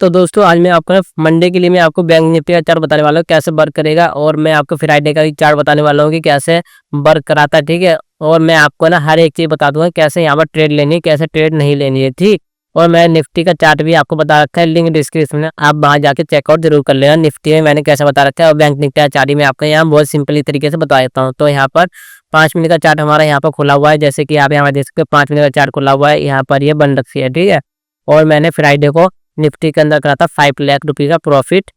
तो दोस्तों आज मैं आपको मंडे के लिए मैं आपको बैंक निफ्टी का चार्ट बताने वाला हूँ कैसे वर्क करेगा, और मैं आपको फ्राइडे का भी चार्ट बताने वाला हूँ कि कैसे वर्क कराता है। ठीक है, और मैं आपको ना हर एक चीज़ बता दूंगा कैसे यहाँ पर ट्रेड लेनी है, कैसे ट्रेड नहीं लेनी है। ठीक, और मैं निफ्टी का चार्ट भी आपको बता रखा है, लिंक डिस्क्रिप्शन में, आप वहाँ जाके चेकआउट जरूर कर लेना। निफ्टी में मैंने कैसे बता रखा है और बैंक निफ्टी का चार्ट भी मैं आपको यहाँ बहुत सिंपली तरीके से बता देता हूँ। तो यहाँ पर 5 मिनट का चार्ट हमारा यहाँ पर खुला हुआ है, जैसे कि आप यहाँ देख सकते हो 5 मिनट का चार्ट खुला हुआ है, यहाँ पर ये बन रखी है। ठीक है, और मैंने फ्राइडे को निफ्टी के अंदर करा था 5 लाख रुपये का प्रॉफिट।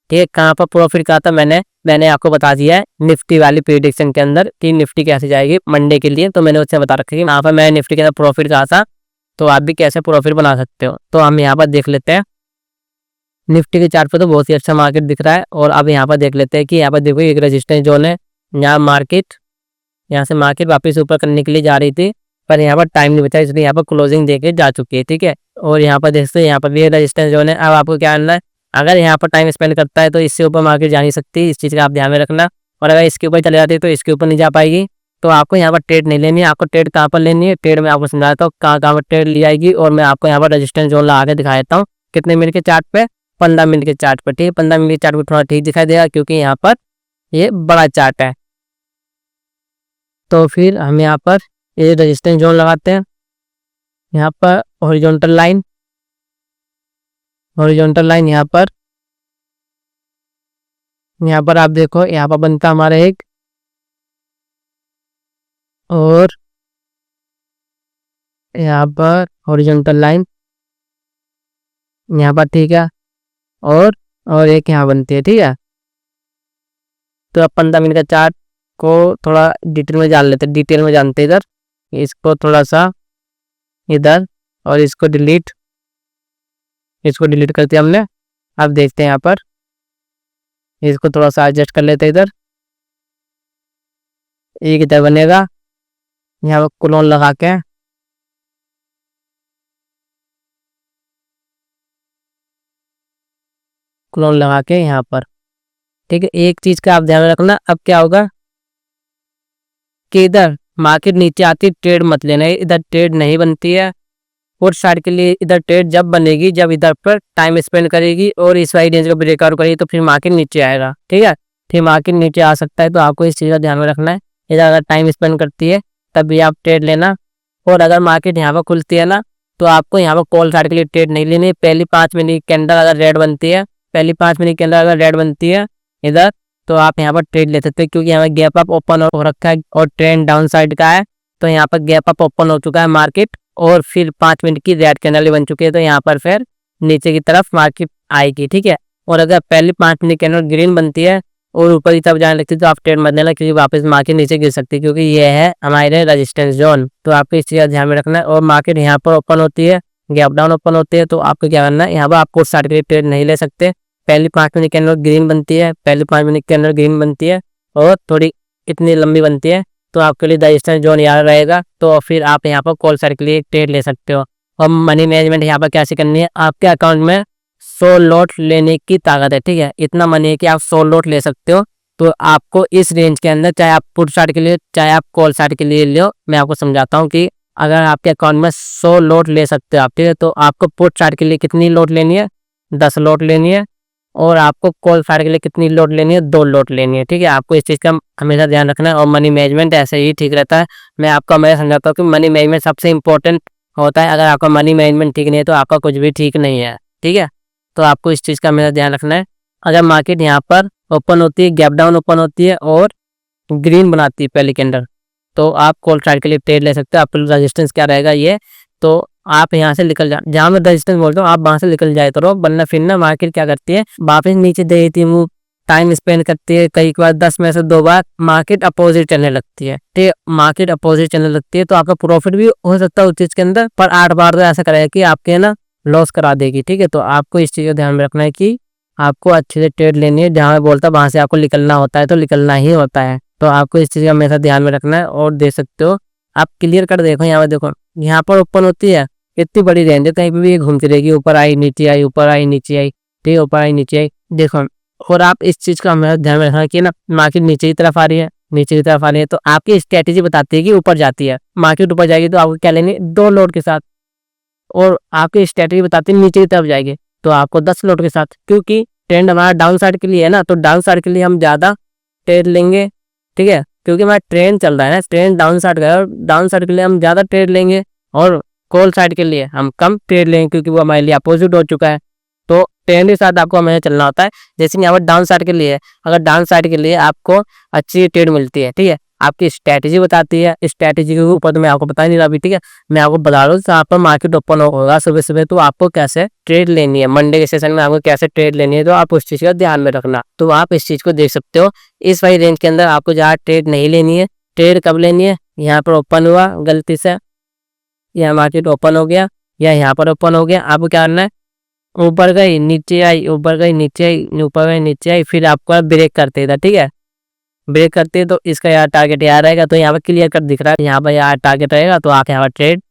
ठीक है, कहाँ पर प्रॉफिट कहा था मैंने आपको बता दिया है निफ्टी वाली प्रेडिक्शन के अंदर कि निफ्टी कैसे जाएगी मंडे के लिए। तो मैंने उससे बता रखा है कि वहाँ पर मैं निफ्टी के अंदर प्रॉफिट कहा था, तो आप भी कैसे प्रॉफिट बना सकते हो। तो हम यहाँ पर देख लेते हैं निफ्टी के चार्ट पर, तो बहुत ही अच्छा मार्केट दिख रहा है। और अब यहाँ पर देख लेते हैं कि यहाँ पर देखो एक रेजिस्टेंस जोन है, यहाँ से मार्केट वापस ऊपर करने के लिए जा रही थी, पर यहाँ पर टाइम नहीं बचा, इसलिए यहाँ पर क्लोजिंग देके जा चुकी है। ठीक है, और यहाँ पर देखते हैं यहाँ पर भी रेजिस्टेंस जोन है। अब आपको क्या करना है, अगर यहाँ पर टाइम स्पेंड करता है तो इससे ऊपर मार्केट जा नहीं सकती, इस चीज़ का आप ध्यान में रखना। और अगर इसके ऊपर चले जाती है तो इसके ऊपर नहीं जा पाएगी। तो आपको यहाँ पर ट्रेड नहीं लेनी है। आपको ट्रेड कहाँ पर लेनी है, ट्रेड में आपको समझाता हूँ कहाँ पर ट्रेड ली जाएगी। और मैं आपको यहाँ पर रेजिस्टेंस जोन लगा के दिखा देता हूँ कितने मिनट के चार्ट पे, 15 मिनट के चार्ट पर। ठीक है, 15 मिनट के चार्ट पर थोड़ा ठीक दिखाई देगा क्योंकि यहाँ पर ये बड़ा चार्ट है। तो फिर हम यहाँ पर ये रेजिस्टेंस जोन लगाते हैं, यहाँ पर हॉरिजॉन्टल लाइन यहाँ पर आप देखो यहाँ पर बनता हमारा एक, और यहाँ पर हॉरिजॉन्टल लाइन यहाँ पर। ठीक है, और एक यहाँ बनती है। ठीक है, तो अब 15 मिनट का चार्ट को थोड़ा डिटेल में जान लेते हैं, डिटेल में जानते हैं। इधर इसको थोड़ा सा इधर, और इसको डिलीट करते हैं हमने। अब देखते हैं यहाँ पर, इसको थोड़ा सा एडजस्ट कर लेते हैं। इधर एक इधर बनेगा, यहाँ पर क्लोन लगा के यहाँ पर। ठीक है, एक चीज का आप ध्यान रखना, अब क्या होगा कि इधर मार्केट नीचे आती ट्रेड मत लेना, इधर ट्रेड नहीं बनती है। पुट साइड के लिए इधर ट्रेड जब बनेगी जब इधर पर टाइम स्पेंड करेगी और इस वाली रेंज को ब्रेकआउट करेगी, तो फिर मार्केट नीचे आएगा। ठीक है, फिर मार्केट नीचे आ सकता है, तो आपको इस चीज़ का ध्यान में रखना है। इधर अगर टाइम स्पेंड करती है तब भी आप ट्रेड लेना, और अगर मार्केट यहाँ पर खुलती है ना, तो आपको यहाँ पर कॉल साइड के लिए ट्रेड नहीं लेनी। पहली 5 मिनट के अंदर अगर रेड बनती है, इधर, तो आप यहाँ पर ट्रेड ले सकते हो, क्योंकि यहाँ पर गैप अप ओपन हो रखा है और ट्रेंड डाउन साइड का है। तो यहाँ पर गैप अप ओपन हो चुका है मार्केट, और फिर 5 मिनट की रेड कैंडल भी बन चुकी है, तो यहाँ पर फिर नीचे की तरफ मार्केट आएगी। ठीक है, और अगर पहली 5 मिनट कैंडल ग्रीन बनती है और ऊपर की तरफ जाने लगती है, तो आप ट्रेड मत लेना, क्योंकि वापस मार्केट नीचे गिर सकती है, क्योंकि ये है हमारे रेजिस्टेंस जोन। तो आपको इस चीज़ का ध्यान में रखना है। और मार्केट यहाँ पर ओपन होती है, गैप डाउन ओपन होती है, तो आपको क्या करना है, यहाँ पर आप पुट साइड के लिए ट्रेड नहीं ले सकते। पहली 5 मिनट के अंदर ग्रीन बनती है, और थोड़ी इतनी लंबी बनती है, तो आपके लिए रेजिस्टेंस जोन याद रहेगा। तो फिर आप यहाँ पर कॉल साइड के लिए ट्रेड ले सकते हो। और मनी मैनेजमेंट यहाँ पर कैसे करनी है, आपके अकाउंट में 100 लॉट लेने की ताकत है। ठीक है, इतना मनी है कि आप 100 लॉट ले सकते हो। तो आपको इस रेंज के अंदर, चाहे आप पुट साइड के लिए चाहे आप कॉल साइड के लिए लो, मैं आपको समझाता हूँ कि अगर आपके अकाउंट में 100 लॉट ले सकते हो आप, ठीक है, तो आपको पुट साइड के लिए कितनी लॉट लेनी है, 10 लॉट लेनी है। और आपको कॉल साइड के लिए कितनी लॉट लेनी है, 2 लॉट लेनी है। ठीक है, आपको इस चीज़ का हमेशा ध्यान रखना है। और मनी मैनेजमेंट ऐसे ही ठीक रहता है। मैं आपको हमेशा समझाता हूँ कि मनी मैनेजमेंट सबसे इंपॉर्टेंट होता है। अगर आपका मनी मैनेजमेंट ठीक नहीं है तो आपका कुछ भी ठीक नहीं है। ठीक है, तो आपको इस चीज़ का हमेशा ध्यान रखना है। अगर मार्केट यहाँ पर ओपन होती है, गैप डाउन ओपन होती है और ग्रीन बनाती है पहली कैंडल, तो आप कॉल साइड के लिए ट्रेड ले सकते हो। आपका रेजिस्टेंस क्या रहेगा ये, तो आप यहाँ से निकल जा, जहाँ मैं रेजिस्टेंस बोलता हूँ आप वहाँ से निकल जाए करो, वरना फिर ना मार्केट क्या करती है, वापस नीचे दे देती है, वो टाइम स्पेंड करती है। कई बार 10 में से 2 बार मार्केट अपोजिट चलने लगती है। ठीक, मार्केट अपोजिट चलने लगती है, तो आपका प्रॉफिट भी हो सकता है उस चीज़ के अंदर, पर 8 बार तो ऐसा करेगा कि आपके ना लॉस करा देगी। ठीक है, तो आपको इस चीज़ का ध्यान में रखना है कि आपको अच्छे से ट्रेड लेनी है। जहाँ मैं बोलता हूँ वहाँ से आपको निकलना होता है, तो निकलना ही होता है। तो आपको इस चीज़ का हमेशा ध्यान में रखना है। और देख सकते हो आप क्लियर कर देखो, यहाँ पर देखो, यहाँ पर ओपन होती है, इतनी बड़ी रेंज है, कहीं पे भी ये घूमती रहेगी, ऊपर आई नीचे आई, ऊपर आई नीचे आई, ठीक है, ऊपर आई नीचे आई, देखो। और आप इस चीज़ का हमें ध्यान में रखना कि ना मार्केट नीचे की तरफ आ रही है, तो आपकी स्ट्रेटेजी बताती है कि ऊपर जाती है। मार्केट ऊपर जाएगी तो आपको क्या लेनी, 2 लोड के साथ, और आपकी स्ट्रेटेजी बताती है नीचे की तरफ जाएगी तो आपको 10 लॉट के साथ, क्योंकि ट्रेंड हमारा डाउन साइड के लिए है ना, तो डाउन साइड के लिए हम ज़्यादा ट्रेड लेंगे, ठीक है, क्योंकि हमारा ट्रेंड चल रहा है ना, ट्रेंड डाउन साइड का है, और डाउन साइड के लिए हम ज़्यादा ट्रेड लेंगे और कॉल साइड के लिए हम कम ट्रेड लेंगे, क्योंकि वो हमारे लिए अपोजिट हो चुका है। तो ट्रेंड के साथ आपको हमेशा चलना होता है। जैसे कि यहाँ पर डाउन साइड के लिए, अगर डाउन साइड के लिए आपको अच्छी ट्रेड मिलती है, ठीक है, आपकी स्ट्रैटेजी बताती है, स्ट्रैटेजी के ऊपर तो मैं आपको बता नहीं रहा अभी, ठीक है, मैं आपको बता रहा हूँ जहाँ पर मार्केट ओपन होगा सुबह सुबह, तो आपको कैसे ट्रेड लेनी है, मंडे के सेशन में आपको कैसे ट्रेड लेनी है, तो आप उस चीज़ का ध्यान में रखना। तो आप इस चीज़ को देख सकते हो, इस वाली रेंज के अंदर आपको जहाँ ट्रेड नहीं लेनी है, ट्रेड कब लेनी है, यहाँ पर ओपन हुआ गलती से, यहाँ मार्केट ओपन हो गया या यहाँ पर ओपन हो गया, आपको क्या करना है, ऊपर गई नीचे आई, ऊपर गई नीचे आई, ऊपर गई नीचे आई, फिर आपको ब्रेक करते था, ठीक है, ब्रेक करते तो इसका यहाँ टारगेट यहाँ रहेगा, तो यहाँ पर क्लियर कट दिख रहा है, यहाँ पर यहाँ टारगेट रहेगा, तो आप यहाँ पर ट्रेड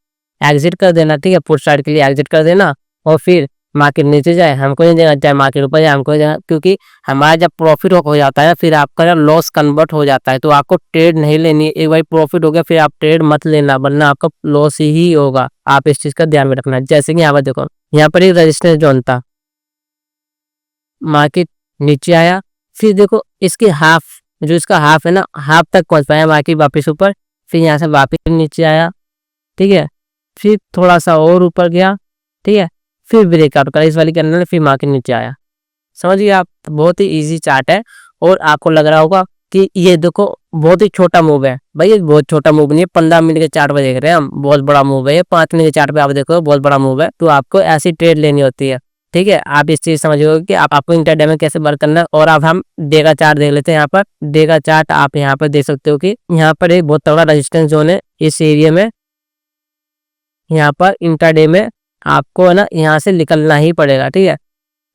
एग्जिट कर देना, ठीक है, पुट साइड के लिए एग्जिट कर देना, और फिर मार्केट नीचे जाए हमको नहीं देना, चाहे मार्केट ऊपर जाए हमको देना, क्योंकि हमारा जब प्रॉफिट हो जाता है फिर आपका लॉस कन्वर्ट हो जाता है, तो आपको ट्रेड नहीं लेनी है। एक बार प्रॉफिट हो गया फिर आप ट्रेड मत लेना, वरना आपका लॉस ही होगा। आप इस चीज़ का ध्यान में रखना। जैसे कि यहाँ पर देखो, यहाँ पर एक रेजिस्टेंस जोन था, मार्केट नीचे आया, फिर देखो इसकी हाफ, जो इसका हाफ है ना, हाफ तक पहुंच पाया मार्केट वापस ऊपर, फिर यहाँ से वापस नीचे आया, ठीक है, फिर थोड़ा सा और ऊपर गया, ठीक है, फिर ब्रेकआउट करा इस वाली के अंदर, फिर मार्केट नीचे आया। समझिए आप, बहुत ही इजी चार्ट है। और आपको लग रहा होगा कि ये देखो बहुत ही छोटा मूव है, भाई ये बहुत छोटा मूव नहीं है, 15 मिनट के चार्ट पे देख रहे हैं हम, बहुत बड़ा मूव है ये, 5 मिनट के चार्ट पे आप देखो बहुत बड़ा मूव है। तो आपको ऐसी ट्रेड लेनी होती है, ठीक है, आप इस चीज समझिए कि आपको इंटरडे में कैसे वर्क करना है। और अब हम डे का चार्ट देख लेते हैं। यहाँ पर डे का चार्ट आप यहाँ पर देख सकते हो कि यहाँ पर एक बहुत तगड़ा रेजिस्टेंस जोन है इस एरिया में, यहाँ पर इंटरडे में आपको है ना यहाँ से निकलना ही पड़ेगा, ठीक है,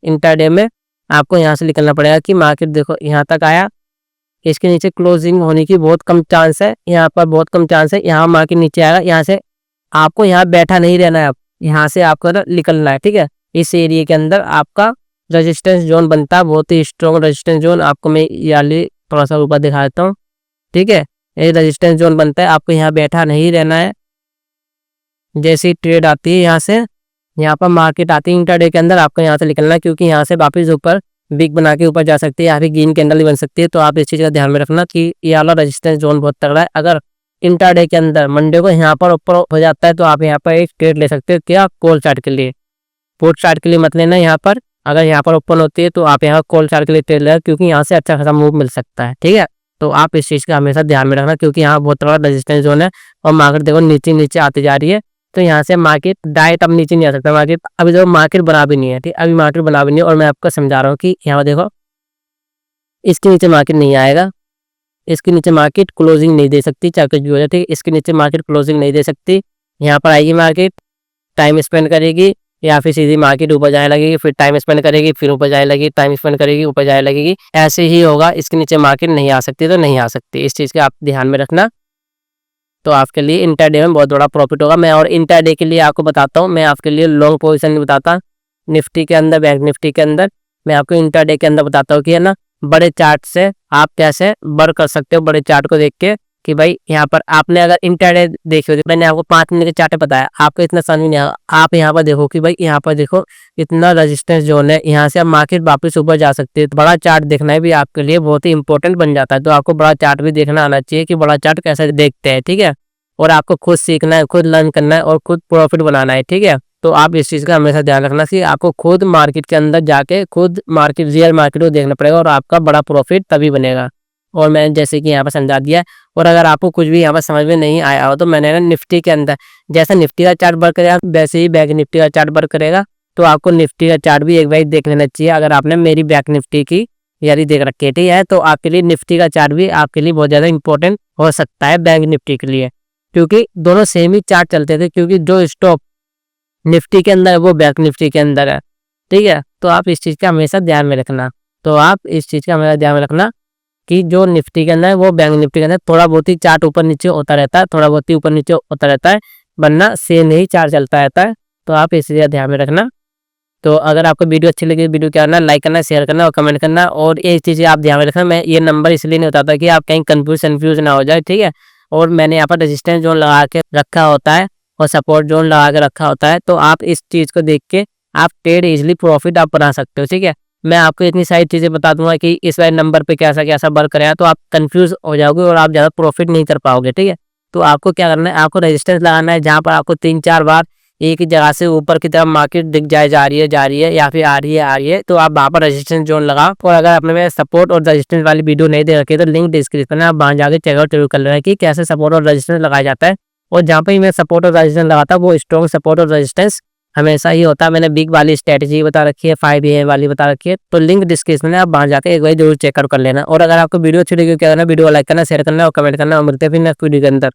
इंटरडे में आपको यहाँ से निकलना पड़ेगा कि मार्केट देखो यहाँ तक आया, इसके नीचे क्लोजिंग होने की बहुत कम चांस है, यहाँ पर बहुत कम चांस है, यहाँ मार्केट नीचे आएगा, यहाँ से आपको यहाँ बैठा नहीं रहना है, यहाँ से आपको ना निकलना है, ठीक है। इस एरिया के अंदर आपका रेजिस्टेंस जोन बनता है, बहुत ही स्ट्रॉन्ग रेजिस्टेंस जोन। आपको मैं याली थोड़ा सा ऊपर दिखा देता हूँ, ठीक है, ये रेजिस्टेंस जोन बनता है, आपको यहाँ बैठा नहीं रहना है। जैसे ही ट्रेड आती है यहाँ से, यहाँ पर मार्केट आती है इंटरडे के अंदर, आपको यहाँ से निकलना है, क्योंकि यहाँ से वापस ऊपर बिग बना के ऊपर जा सकती है, यहाँ पे ग्रीन कैंडल भी बन सकती है। तो आप इस चीज़ का ध्यान में रखना कि ये वाला रेजिस्टेंस जोन बहुत तगड़ा है। अगर इंटरडे के अंदर मंडे को यहाँ पर ऊपर हो जाता है तो आप यहाँ पर एक ट्रेड ले सकते हो, क्या, कॉल चार्ट के लिए, पुट चार्ट के लिए मत लेना। यहाँ पर अगर यहाँ पर ओपन होती है तो आप यहाँ कॉल चार्ट के लिए ट्रेड लेना, क्योंकि यहाँ से अच्छा खासा मूव मिल सकता है, ठीक है। तो आप इस चीज़ का हमेशा ध्यान में रखना, क्योंकि यहाँ बहुत तगड़ा रेजिस्टेंस जोन है और मार्केट देखो नीचे नीचे आती जा रही है। तो यहाँ से मार्केट डायरेक्ट अब नीचे नहीं आ सकता, मार्केट अभी देखो मार्केट बना भी नहीं है, ठीक, अभी मार्केट बना भी नहीं है। और मैं आपको समझा रहा हूँ कि यहाँ देखो इसके नीचे मार्केट नहीं आएगा, इसके नीचे मार्केट क्लोजिंग नहीं दे सकती, चाहे कुछ भी हो जाए, ठीक, इसके नीचे मार्केट क्लोजिंग नहीं दे सकती। यहाँ पर आएगी मार्केट, टाइम स्पेंड करेगी, या फिर सीधी मार्केट ऊपर जाने लगेगी, फिर टाइम स्पेंड करेगी, फिर ऊपर जाने लगेगी, टाइम स्पेंड करेगी, ऊपर जाने लगेगी, ऐसे ही होगा। इसके नीचे मार्केट नहीं आ सकती तो नहीं आ सकती, इस चीज़ का आप ध्यान में रखना। तो आपके लिए इंटरडे में बहुत बड़ा प्रॉफिट होगा। मैं और इंटरडे के लिए आपको बताता हूँ, मैं आपके लिए लॉन्ग पोजीशन नहीं बताता निफ्टी के अंदर, बैंक निफ्टी के अंदर, मैं आपको इंटरडे के अंदर बताता हूँ कि है ना बड़े चार्ट से आप कैसे वर्क कर सकते हो, बड़े चार्ट को देख के कि भाई यहाँ पर आपने अगर इंटरडे देखी होती, मैंने आपको 5 मिनट के चार्ट बताया, आपको इतना समझ नहीं आया। आप यहाँ पर देखो कि भाई यहाँ पर देखो इतना रेजिस्टेंस जोन है, यहाँ से आप मार्केट वापस ऊपर जा सकते हैं। तो बड़ा चार्ट देखना है भी आपके लिए बहुत ही इंपॉर्टेंट बन जाता है। तो आपको बड़ा चार्ट भी देखना आना चाहिए कि बड़ा चार्ट कैसे देखते हैं, ठीक है। और आपको खुद सीखना है, खुद लर्न करना है और खुद प्रॉफिट बनाना है, ठीक है। तो आप इस चीज़ का हमेशा ध्यान रखना कि आपको खुद मार्केट के अंदर जाके खुद मार्केट, रियल मार्केट को देखना पड़ेगा और आपका बड़ा प्रॉफिट तभी बनेगा। और मैंने जैसे कि यहाँ पर समझा दिया। और अगर आपको कुछ भी यहाँ पर समझ में नहीं आया हो तो मैंने ना निफ्टी के अंदर जैसा निफ्टी का चार्ट वर्क करेगा वैसे ही बैंक निफ्टी का चार्ट वर्क करेगा। तो आपको निफ्टी का चार्ट भी एक बार देख लेना चाहिए। अगर आपने मेरी बैंक निफ्टी की यारी देख रखी है, ठीक है, तो आपके लिए निफ्टी का चार्ट भी आपके लिए बहुत ज़्यादा इंपॉर्टेंट हो सकता है बैंक निफ्टी के लिए, क्योंकि दोनों सेम ही चार्ट चलते थे। क्योंकि जो स्टॉक निफ्टी के अंदर है वो बैंक निफ्टी के अंदर है, ठीक है। तो आप इस चीज़ का हमेशा ध्यान में रखना। तो आप इस चीज़ का हमेशा ध्यान में रखना कि जो निफ्टी के अंदर है वो बैंक निफ्टी के अंदर थोड़ा बहुत ही चार्ट ऊपर नीचे होता रहता है, थोड़ा बहुत ही ऊपर नीचे होता रहता है, वरना सेम ही चार्ट चलता रहता है। तो आप इस चीज़ का ध्यान में रखना। तो अगर आपको वीडियो अच्छी लगी, वीडियो क्या करना, लाइक करना, शेयर करना और कमेंट करना। और ये चीज़ें आप ध्यान में रखना। मैं ये नंबर इसलिए नहीं बताता कि आप कहीं कन्फ्यूज ना हो जाए, ठीक है। और मैंने यहाँ पर रेजिस्टेंस जोन लगा के रखा होता है और सपोर्ट जोन लगा के रखा होता है। तो आप इस चीज़ को देख के आप ट्रेड इजिली प्रॉफिट आप बना सकते हो। ठीक है, मैं आपको इतनी सारी चीज़ें बता दूंगा कि इस वाले नंबर पे कैसा कैसा वर्क करेगा, तो आप कंफ्यूज हो जाओगे और आप ज़्यादा प्रॉफिट नहीं कर पाओगे। ठीक है, तो आपको क्या करना है, आपको रेजिस्टेंस लगाना है जहाँ पर आपको 3-4 बार एक ही जगह से ऊपर की तरफ मार्केट दिख जाए, जा रही है या फिर आ रही है, तो आप वहाँ पर रेजिस्टेंस जोन लगाओ। और अगर आपने मेरे सपोर्ट और रेजिस्टेंस वाली वीडियो नहीं दे रखी है, तो लिंक डिस्क्रिप्शन में आप वहाँ जाके चेकआउट जरूर कर लेना कि कैसे सपोर्ट और रेजिस्टेंस लगाया जाता है। और जहाँ पे मैं सपोर्ट और रेजिस्टेंस लगाता हूँ, वो स्ट्रॉन्ग सपोर्ट और रेजिस्टेंस हमेशा ही होता है। मैंने बिग वाली स्ट्रेटजी बता रखी है, 5 AM वाली बता रखी है, तो लिंक डिस्क्रिप्शन में आप वहाँ जाके एक बार जरूर चेकआउट कर लेना। और अगर आपको वीडियो अच्छी लगी, क्या करना, वीडियो लाइक करना, शेयर करना और कमेंट करना, और मिलते हैं फिर नेक्स्ट वीडियो के अंदर।